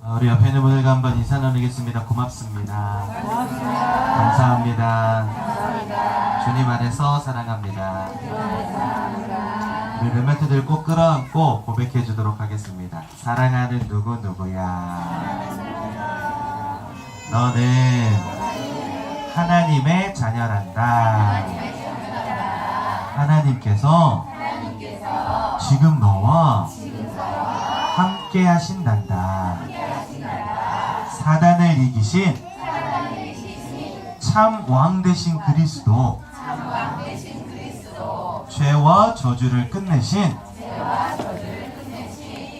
우리 옆에 있는 분들과 한번 인사 나누겠습니다. 고맙습니다. 감사합니다. 주님 안에서 사랑합니다. 우리 랩멘트들 꼭 끌어안고 고백해 주도록 하겠습니다. 사랑하는 누구누구야, 너는 하나님의 자녀란다. 하나님께서 지금 너와 함께 하신단다. 사단을 이기신 참 왕 되신 그리스도, 죄와 저주를 끝내신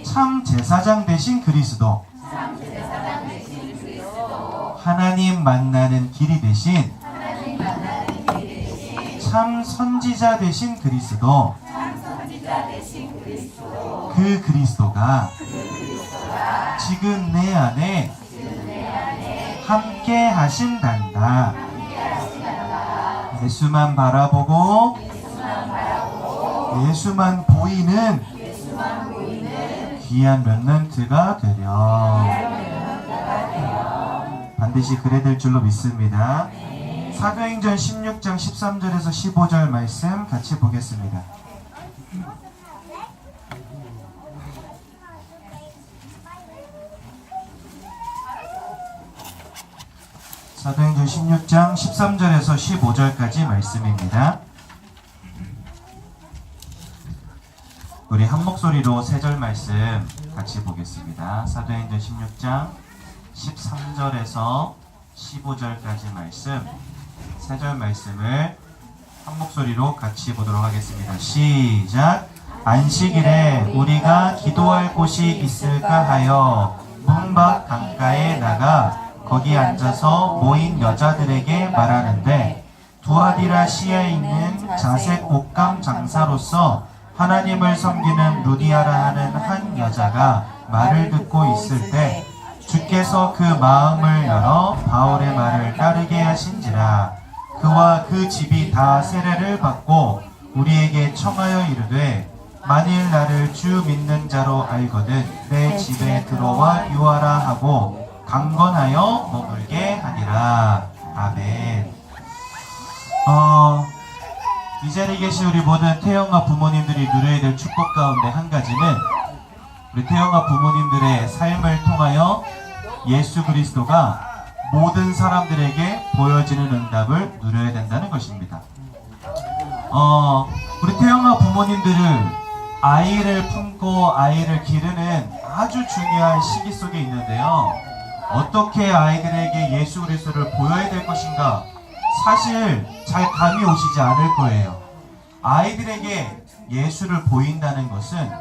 참 제사장 되신 그리스도, 하나님 만나는 길이 되신 참 선지자 되신 그리스도, 그 그리스도가 지금 내 안에 함께 하신단다. 예수만 바라보고 예수만 보이는 귀한 랩런트가 되려. 반드시 그래 될 줄로 믿습니다. 사도행전 16장 13절에서 15절 말씀 같이 보겠습니다. 사도행전 16장 13절에서 15절까지 말씀입니다. 우리 한 목소리로 세 절 말씀 같이 보겠습니다. 사도행전 16장 13절에서 15절까지 말씀, 세 절 말씀을 한 목소리로 같이 보도록 하겠습니다. 시작! 안식일에 우리가 기도할 곳이 있을까 하여 문 밖 강가에 나가 거기 앉아서 모인 여자들에게 말하는데, 두아디라시아에 있는 자색 옷감 장사로서 하나님을 섬기는 루디아라 하는 한 여자가 말을 듣고 있을 때 주께서 그 마음을 열어 바울의 말을 따르게 하신지라. 그와 그 집이 다 세례를 받고 우리에게 청하여 이르되, 만일 나를 주 믿는 자로 알거든 내 집에 들어와 유하라 하고 강건하여 머물게 하니라. 아멘. 이 자리에 계신 우리 모든 태영아 부모님들이 누려야 될 축복 가운데 한 가지는, 우리 태영아 부모님들의 삶을 통하여 예수 그리스도가 모든 사람들에게 보여지는 응답을 누려야 된다는 것입니다. 우리 태영아 부모님들은 아이를 품고 아이를 기르는 아주 중요한 시기 속에 있는데요, 어떻게 아이들에게 예수 그리스도를 보여야 될 것인가 사실 잘 감이 오시지 않을 거예요. 아이들에게 예수를 보인다는 것은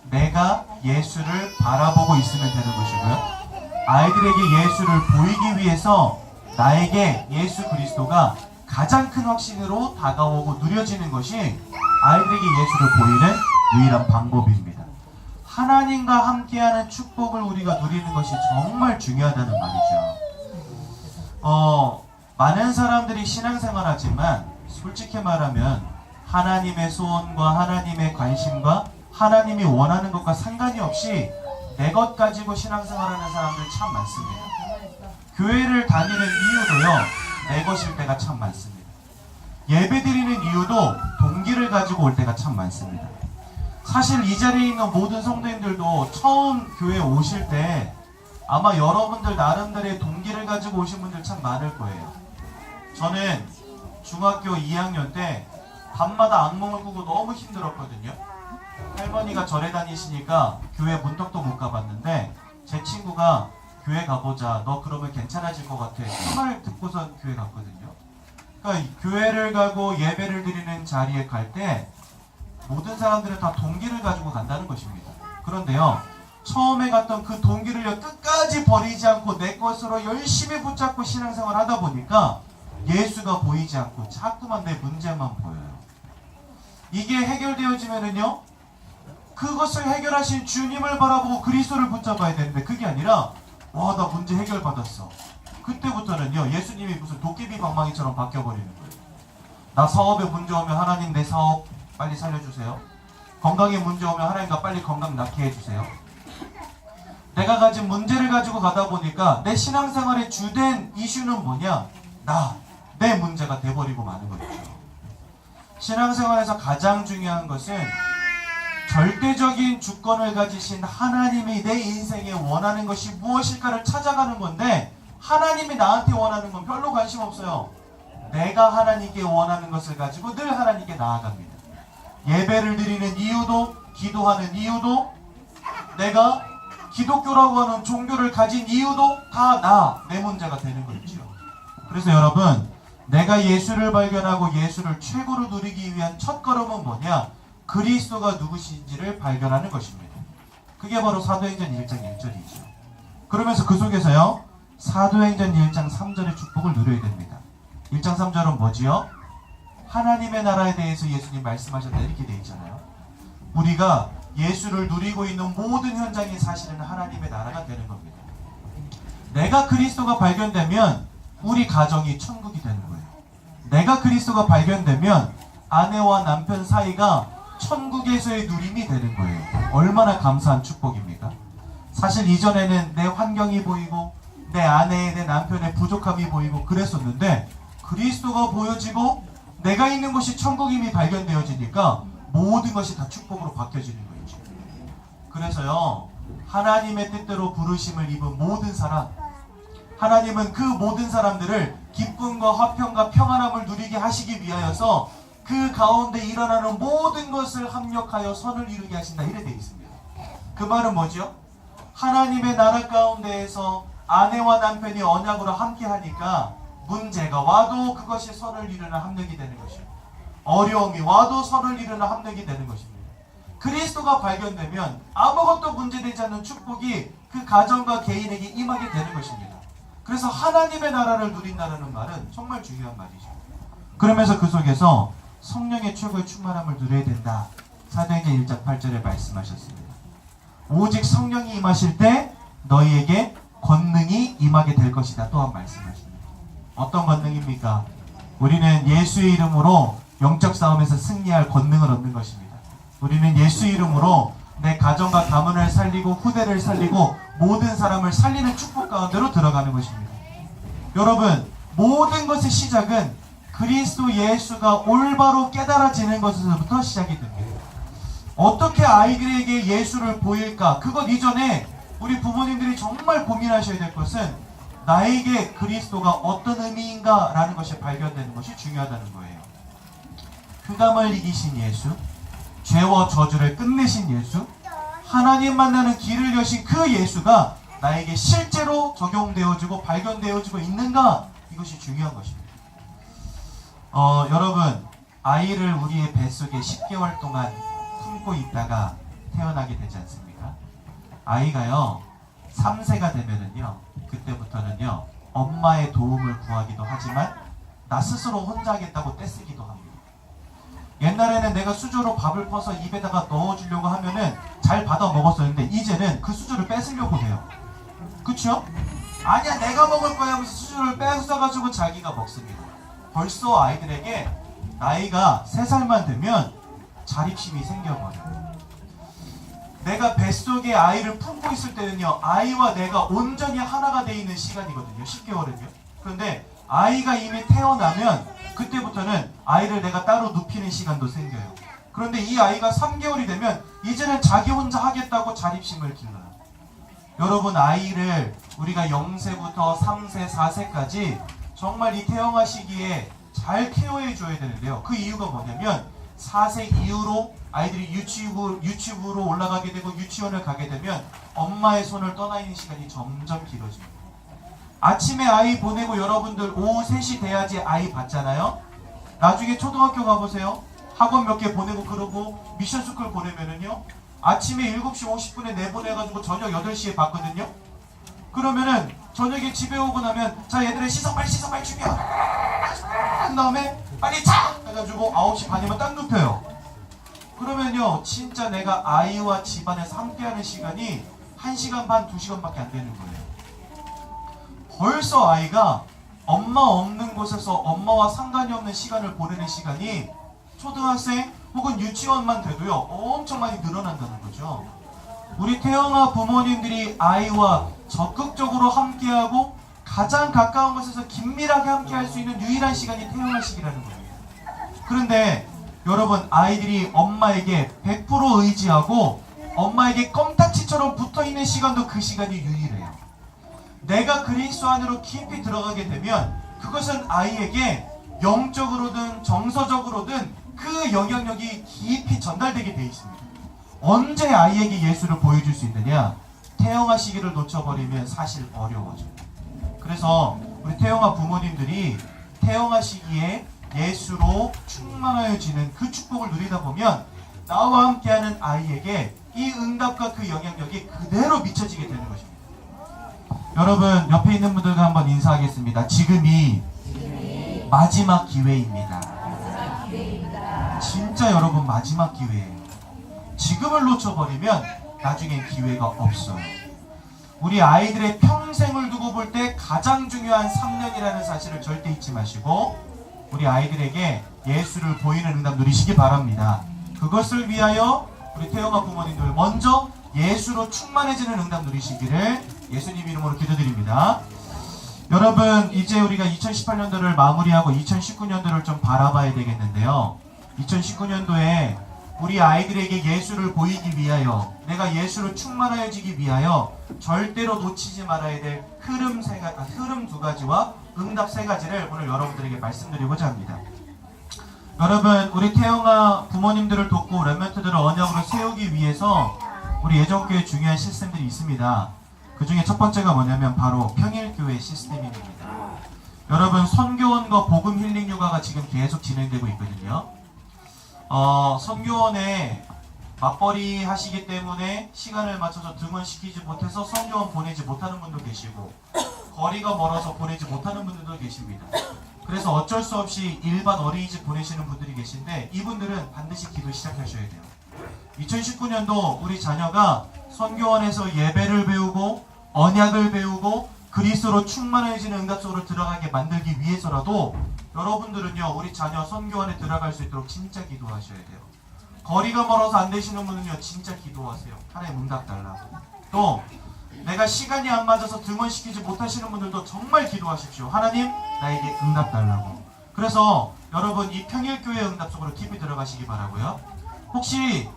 내가 예수를 바라보고 있으면 되는 것이고요, 아이들에게 예수를 보이기 위해서 나에게 예수 그리스도가 가장 큰 확신으로 다가오고 누려지는 것이 아이들에게 예수를 보이는 유일한 방법입니다. 하나님과 함께하는 축복을 우리가 누리는 것이 정말 중요하다는 말이죠. 많은 사람들이 신앙생활 하지만 솔직히 말하면 하나님의 소원과 하나님의 관심과 하나님이 원하는 것과 상관이 없이 내 것 가지고 신앙생활하는 사람들 참 많습니다. 교회를 다니는 이유도요, 내 것일 때가 참 많습니다. 예배드리는 이유도 동기를 가지고 올 때가 참 많습니다. 사실 이 자리에 있는 모든 성도님들도 처음 교회에 오실 때 아마 여러분들 나름대로의 동기를 가지고 오신 분들 참 많을 거예요. 저는 중학교 2학년 때 밤마다 악몽을 꾸고 너무 힘들었거든요. 할머니가 절에 다니시니까 교회 문턱도 못 가봤는데 제 친구가 교회 가보자, 너 그러면 괜찮아질 것 같아, 그 말 듣고선 교회 갔거든요. 그러니까 교회를 가고 예배를 드리는 자리에 갈 때 모든 사람들은 다 동기를 가지고 간다는 것입니다. 그런데요, 처음에 갔던 그 동기를 끝까지 버리지 않고 내 것으로 열심히 붙잡고 신앙생활 하다 보니까 예수가 보이지 않고 자꾸만 내 문제만 보여요. 이게 해결되어지면은요, 그것을 해결하신 주님을 바라보고 그리스도를 붙잡아야 되는데 그게 아니라, 와, 나 문제 해결받았어. 그때부터는요, 예수님이 무슨 도깨비 방망이처럼 바뀌어버리는 거예요. 나 사업에 문제 오면 하나님 내 사업 빨리 살려주세요. 건강에 문제 오면 하나님 나 빨리 건강 낫게 해주세요. 내가 가진 문제를 가지고 가다 보니까 내 신앙생활의 주된 이슈는 뭐냐? 내 문제가 돼버리고 마는 거죠. 신앙생활에서 가장 중요한 것은 절대적인 주권을 가지신 하나님이 내 인생에 원하는 것이 무엇일까를 찾아가는 건데, 하나님이 나한테 원하는 건 별로 관심 없어요. 내가 하나님께 원하는 것을 가지고 늘 하나님께 나아갑니다. 예배를 드리는 이유도, 기도하는 이유도, 내가 기독교라고 하는 종교를 가진 이유도 다 내 문제가 되는 거죠. 그래서 여러분, 내가 예수를 발견하고 예수를 최고로 누리기 위한 첫걸음은 뭐냐? 그리스도가 누구신지를 발견하는 것입니다. 그게 바로 사도행전 1장 1절이죠. 그러면서 그 속에서요, 사도행전 1장 3절의 축복을 누려야 됩니다. 1장 3절은 뭐지요? 하나님의 나라에 대해서 예수님 말씀하셨다 이렇게 되어 있잖아요. 우리가 예수를 누리고 있는 모든 현장이 사실은 하나님의 나라가 되는 겁니다. 내가 그리스도가 발견되면 우리 가정이 천국이 되는 거예요. 내가 그리스도가 발견되면 아내와 남편 사이가 천국에서의 누림이 되는 거예요. 얼마나 감사한 축복입니까? 사실 이전에는 내 환경이 보이고 내 아내의, 내 남편의 부족함이 보이고 그랬었는데, 그리스도가 보여지고 내가 있는 곳이 천국임이 발견되어지니까 모든 것이 다 축복으로 바뀌어지는 거죠. 그래서요, 하나님의 뜻대로 부르심을 입은 모든 사람, 하나님은 그 모든 사람들을 기쁨과 화평과 평안함을 누리게 하시기 위하여서 그 가운데 일어나는 모든 것을 합력하여 선을 이루게 하신다 이래 되어 있습니다. 그 말은 뭐죠? 하나님의 나라 가운데에서 아내와 남편이 언약으로 함께 하니까 문제가 와도 그것이 선을 이루는 합력이 되는 것이고, 어려움이 와도 선을 이루는 합력이 되는 것입니다. 그리스도가 발견되면 아무것도 문제되지 않는 축복이 그 가정과 개인에게 임하게 되는 것입니다. 그래서 하나님의 나라를 누린다는 말은 정말 중요한 말이죠. 그러면서 그 속에서 성령의 최고의 충만함을 누려야 된다. 사도행전 1장 8절에 말씀하셨습니다. 오직 성령이 임하실 때 너희에게 권능이 임하게 될 것이다 또한 말씀하십니다. 어떤 권능입니까? 우리는 예수의 이름으로 영적 싸움에서 승리할 권능을 얻는 것입니다. 우리는 예수의 이름으로 내 가정과 가문을 살리고 후대를 살리고 모든 사람을 살리는 축복 가운데로 들어가는 것입니다. 여러분, 모든 것의 시작은 그리스도 예수가 올바로 깨달아지는 것에서부터 시작이 됩니다. 어떻게 아이들에게 예수를 보일까? 그것 이전에 우리 부모님들이 정말 고민하셔야 될 것은 나에게 그리스도가 어떤 의미인가 라는 것이 발견되는 것이 중요하다는 거예요. 흑암을 이기신 예수, 죄와 저주를 끝내신 예수, 하나님 만나는 길을 여신 그 예수가 나에게 실제로 적용되어지고 발견되어지고 있는가? 이것이 중요한 것입니다. 여러분, 아이를 우리의 뱃속에 10개월 동안 품고 있다가 태어나게 되지 않습니까? 아이가요, 3세가 되면은요, 그때부터는요, 엄마의 도움을 구하기도 하지만 나 스스로 혼자 하겠다고 떼쓰기도 합니다. 옛날에는 내가 수저로 밥을 퍼서 입에다가 넣어주려고 하면은 잘 받아 먹었었는데, 이제는 그 수저를 뺏으려고 해요. 그쵸? 아니야, 내가 먹을 거야 하면서 수저를 뺏어가지고 자기가 먹습니다. 벌써 아이들에게 나이가 3살만 되면 자립심이 생겨버려요. 내가 뱃속에 아이를 품고 있을 때는요, 아이와 내가 온전히 하나가 되어 있는 시간이거든요. 10개월은요. 그런데 아이가 이미 태어나면 그때부터는 아이를 내가 따로 눕히는 시간도 생겨요. 그런데 이 아이가 3개월이 되면 이제는 자기 혼자 하겠다고 자립심을 길러요. 여러분, 아이를 우리가 0세부터 3세, 4세까지 정말 이 태영아 시기에 잘 케어해 줘야 되는데요. 그 이유가 뭐냐면 4세 이후로 아이들이 유치부로 올라가게 되고 유치원을 가게 되면 엄마의 손을 떠나 있는 시간이 점점 길어집니다. 아침에 아이 보내고 여러분들 오후 3시 돼야지 아이 봤잖아요. 나중에 초등학교 가보세요. 학원 몇 개 보내고 그러고 미션스쿨 보내면은요, 아침에 7시 50분에 내보내가지고 저녁 8시에 봤거든요. 그러면은 저녁에 집에 오고 나면 자, 얘들아 씻어 빨리 주면 한 다음에 빨리 자! 해가지고 9시 반이면 딱 눕혀요. 그러면요, 진짜 내가 아이와 집안에서 함께하는 시간이 1시간 반, 2시간밖에 안 되는 거예요. 벌써 아이가 엄마 없는 곳에서 엄마와 상관이 없는 시간을 보내는 시간이 초등학생 혹은 유치원만 돼도요, 엄청 많이 늘어난다는 거죠. 우리 태영아 부모님들이 아이와 적극적으로 함께하고 가장 가까운 곳에서 긴밀하게 함께할 수 있는 유일한 시간이 태영아 시기라는 거예요. 그런데 여러분, 아이들이 엄마에게 100% 의지하고 엄마에게 껌딱지처럼 붙어있는 시간도 그 시간이 유일해요. 내가 그리스도 안으로 깊이 들어가게 되면 그것은 아이에게 영적으로든 정서적으로든 그 영향력이 깊이 전달되게 돼 있습니다. 언제 아이에게 예수를 보여줄 수 있느냐? 태영아 시기를 놓쳐버리면 사실 어려워져요. 그래서 우리 태영아 부모님들이 태영아 시기에 예수로 충만하여지는 그 축복을 누리다 보면 나와 함께하는 아이에게 이 응답과 그 영향력이 그대로 미쳐지게 되는 것입니다. 여러분, 옆에 있는 분들과 한번 인사하겠습니다. 지금이 마지막 기회입니다. 진짜 여러분, 마지막 기회예요. 지금을 놓쳐버리면 나중엔 기회가 없어요. 우리 아이들의 평생을 두고 볼 때 가장 중요한 3년이라는 사실을 절대 잊지 마시고 우리 아이들에게 예수를 보이는 응답 누리시기 바랍니다. 그것을 위하여 우리 태영아 부모님들 먼저 예수로 충만해지는 응답 누리시기를 예수님 이름으로 기도드립니다. 여러분, 이제 우리가 2018년도를 마무리하고 2019년도를 좀 바라봐야 되겠는데요. 2019년도에 우리 아이들에게 예수를 보이기 위하여, 내가 예수로 충만하여지기 위하여 절대로 놓치지 말아야 될 흐름 두 가지와 응답 세 가지를 오늘 여러분들에게 말씀드리고자 합니다. 여러분, 우리 태영아 부모님들을 돕고 렘넌트들을 언약으로 세우기 위해서 우리 예정교회 중요한 시스템들이 있습니다. 그 중에 첫 번째가 뭐냐면 바로 평일교회 시스템입니다. 여러분, 선교원과 복음 힐링 육아가 지금 계속 진행되고 있거든요. 선교원에 맞벌이 하시기 때문에 시간을 맞춰서 등원시키지 못해서 선교원 보내지 못하는 분도 계시고 거리가 멀어서 보내지 못하는 분들도 계십니다. 그래서 어쩔 수 없이 일반 어린이집 보내시는 분들이 계신데 이분들은 반드시 기도 시작하셔야 돼요. 2019년도 우리 자녀가 선교원에서 예배를 배우고 언약을 배우고 그리스도로 충만해지는 응답 속으로 들어가게 만들기 위해서라도 여러분들은요, 우리 자녀 선교원에 들어갈 수 있도록 진짜 기도하셔야 돼요. 거리가 멀어서 안 되시는 분은요, 진짜 기도하세요. 하나님 응답 달라고. 또 내가 시간이 안 맞아서 등원시키지 못하시는 분들도 정말 기도하십시오. 하나님, 나에게 응답 달라고. 그래서 여러분, 이 평일교회 응답 속으로 깊이 들어가시기 바라고요. 혹시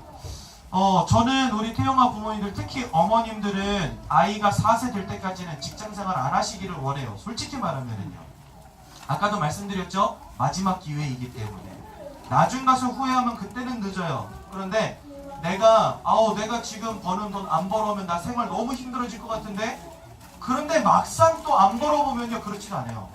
저는 우리 태영아 부모님들, 특히 어머님들은 아이가 4세 될 때까지는 직장생활 안 하시기를 원해요. 솔직히 말하면은요. 아까도 말씀드렸죠? 마지막 기회이기 때문에. 나중 가서 후회하면 그때는 늦어요. 그런데 내가 지금 버는 돈 안 벌어오면 나 생활 너무 힘들어질 것 같은데, 그런데 막상 또 안 벌어보면요, 그렇지도 않아요.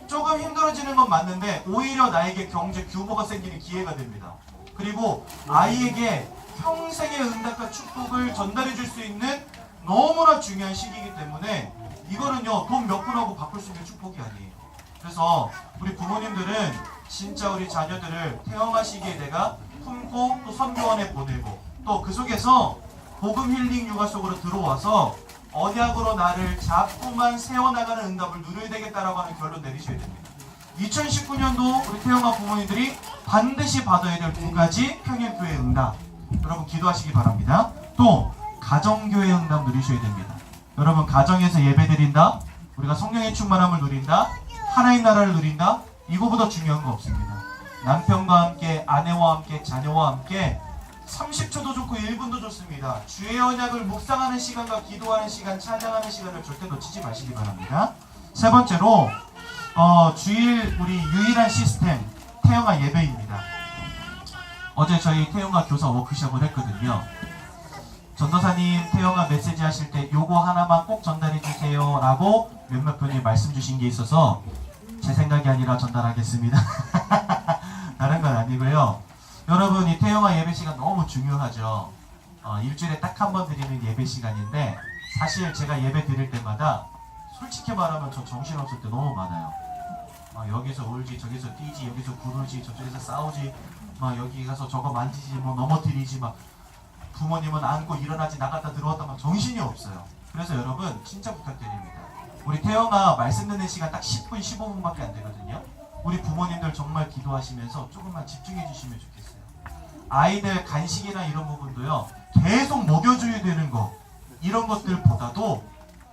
조금 힘들어지는 건 맞는데 오히려 나에게 경제 규모가 생기는 기회가 됩니다. 그리고 아이에게 평생의 응답과 축복을 전달해 줄 수 있는 너무나 중요한 시기이기 때문에 이거는요, 돈 몇 푼하고 바꿀 수 있는 축복이 아니에요. 그래서 우리 부모님들은 진짜 우리 자녀들을 태영아 시기에 내가 품고 또 선교원에 보내고 또 그 속에서 복음 힐링 육아 속으로 들어와서 언약으로 나를 자꾸만 세워나가는 응답을 누려야 되겠다라고 하는 결론 내리셔야 됩니다. 2019년도 우리 태영아 부모님들이 반드시 받아야 될 두 가지 평일교회 응답, 여러분 기도하시기 바랍니다. 또 가정교회 응답 누리셔야 됩니다. 여러분, 가정에서 예배드린다, 우리가 성령의 충만함을 누린다, 하나님 나라를 누린다, 이거보다 중요한 거 없습니다. 남편과 함께, 아내와 함께, 자녀와 함께 30초도 좋고 1분도 좋습니다. 주의 언약을 묵상하는 시간과 기도하는 시간, 찬양하는 시간을 절대 놓치지 마시기 바랍니다. 세 번째로 주일 우리 유일한 시스템 태영아 예배입니다. 어제 저희 태영아 교사 워크숍을 했거든요. 전도사님 태영아 메시지 하실 때 요거 하나만 꼭 전달해 주세요 라고 몇몇 분이 말씀 주신 게 있어서 제 생각이 아니라 전달하겠습니다. 다른 건 아니고요. 여러분, 이 태영아 예배 시간 너무 중요하죠. 일주일에 딱 한 번 드리는 예배 시간인데 사실 제가 예배 드릴 때마다 솔직히 말하면 저 정신없을 때 너무 많아요. 여기서 울지, 저기서 뛰지, 여기서 구르지, 저쪽에서 싸우지, 여기 가서 저거 만지지, 넘어뜨리지, 부모님은 안고 일어나지, 나갔다 들어왔다 정신이 없어요. 그래서 여러분 진짜 부탁드립니다. 우리 태영아 말씀 듣는 시간 딱 10분, 15분밖에 안 되거든요. 우리 부모님들 정말 기도하시면서 조금만 집중해 주시면 좋겠어요. 아이들 간식이나 이런 부분도요, 계속 먹여줘야 되는 거, 이런 것들보다도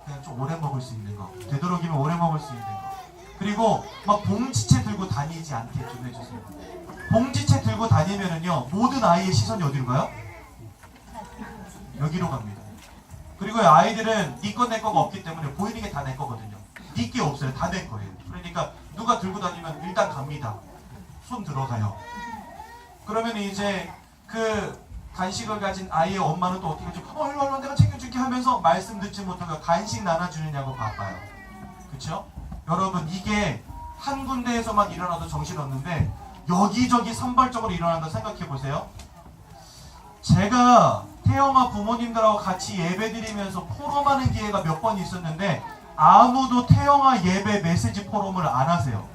그냥 좀 오래 먹을 수 있는 거, 되도록이면 오래 먹을 수 있는 거, 그리고 막 봉지채 들고 다니지 않게 좀 해주세요. 봉지채 들고 다니면은요, 모든 아이의 시선이 어디로 가요? 여기로 갑니다. 그리고 아이들은 네 거 내 거가 없기 때문에 보이는 게 다 내 거거든요. 네 게 없어요. 다 내 거예요. 그러니까 누가 들고 다니면 일단 갑니다. 손 들어가요. 그러면 이제 그 간식을 가진 아이의 엄마는 또 어떻게 하죠? 일로 내가 챙겨줄게 하면서 말씀 듣지 못하고 간식 나눠주느냐고 바빠요. 그쵸? 여러분, 이게 한 군데에서만 일어나도 정신없는데 여기저기 산발적으로 일어난다 생각해보세요. 제가 태영아 부모님들하고 같이 예배드리면서 포럼하는 기회가 몇 번 있었는데 아무도 태영아 예배 메시지 포럼을 안 하세요.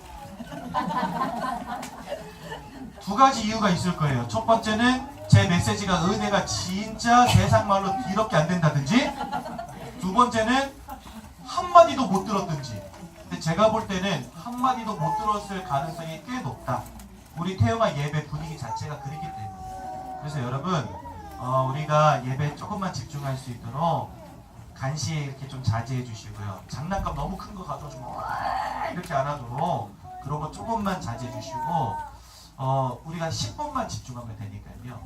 두 가지 이유가 있을 거예요. 첫 번째는 제 메시지가 은혜가 진짜 세상말로 더럽게 안 된다든지, 두 번째는 한마디도 못 들었든지. 근데 제가 볼 때는 한마디도 못 들었을 가능성이 꽤 높다. 우리 태영아 예배 분위기 자체가 그렇기 때문에. 그래서 여러분, 우리가 예배에 조금만 집중할 수 있도록 간식 이렇게 좀 자제해 주시고요. 장난감 너무 큰 거 가져오시면 이렇게 안 하도록 그런 거 조금만 자제해 주시고, 우리가 10분만 집중하면 되니까요.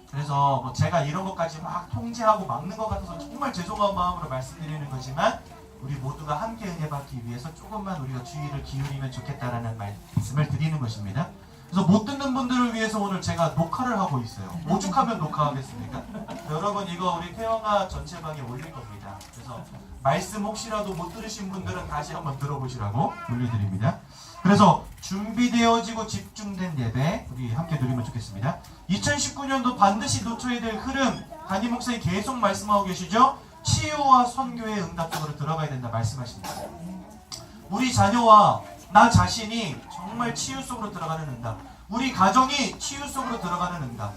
그래서 뭐 제가 이런 것까지 막 통제하고 막는 것 같아서 정말 죄송한 마음으로 말씀드리는 거지만, 우리 모두가 함께 은혜 받기 위해서 조금만 우리가 주의를 기울이면 좋겠다라는 말씀을 드리는 것입니다. 그래서 못 듣는 분들을 위해서 오늘 제가 녹화를 하고 있어요. 오죽하면 녹화하겠습니까? 여러분, 이거 우리 태영아 전체방에 올릴 겁니다. 그래서 말씀 혹시라도 못 들으신 분들은 다시 한번 들어보시라고 올려드립니다. 그래서 준비되어지고 집중된 예배 우리 함께 누리면 좋겠습니다. 2019년도 반드시 놓쳐야 될 흐름, 담임 목사님 계속 말씀하고 계시죠? 치유와 선교의 응답 속으로 들어가야 된다 말씀하십니다. 우리 자녀와 나 자신이 정말 치유 속으로 들어가는 응답, 우리 가정이 치유 속으로 들어가는 응답.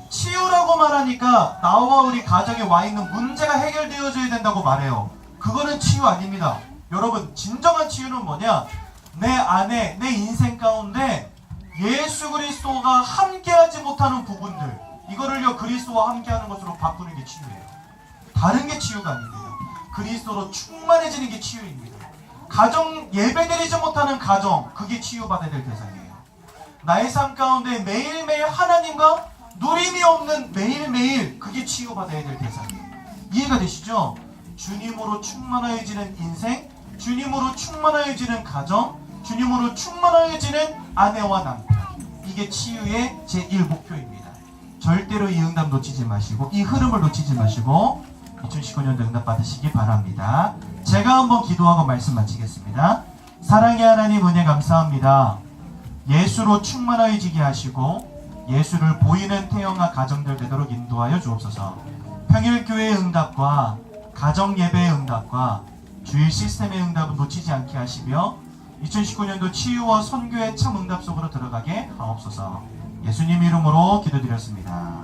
치유라고 말하니까 나와 우리 가정에 와 있는 문제가 해결되어져야 된다고 말해요. 그거는 치유 아닙니다. 여러분, 진정한 치유는 뭐냐? 내 안에, 내 인생 가운데 예수 그리스도가 함께하지 못하는 부분들, 이거를요 그리스도와 함께하는 것으로 바꾸는 게 치유예요. 다른 게 치유가 아닙니다. 그리스도로 충만해지는 게 치유입니다. 가정, 예배드리지 못하는 가정, 그게 치유받아야 될 대상이에요. 나의 삶 가운데 매일매일 하나님과 누림이 없는 매일매일, 그게 치유받아야 될 대상이에요. 이해가 되시죠? 주님으로 충만해지는 인생, 주님으로 충만해지는 가정, 주님으로 충만해지는 아내와 남편, 이게 치유의 제1목표입니다. 절대로 이 응답 놓치지 마시고, 이 흐름을 놓치지 마시고 2019년도 응답 받으시기 바랍니다. 제가 한번 기도하고 말씀 마치겠습니다. 사랑의 하나님, 은혜 감사합니다. 예수로 충만해지게 하시고 예수를 보이는 태영아 가정들 되도록 인도하여 주옵소서. 평일교회의 응답과 가정예배의 응답과 주일 시스템의 응답은 놓치지 않게 하시며 2019년도 치유와 선교의 참 응답 속으로 들어가게 하옵소서. 예수님 이름으로 기도드렸습니다.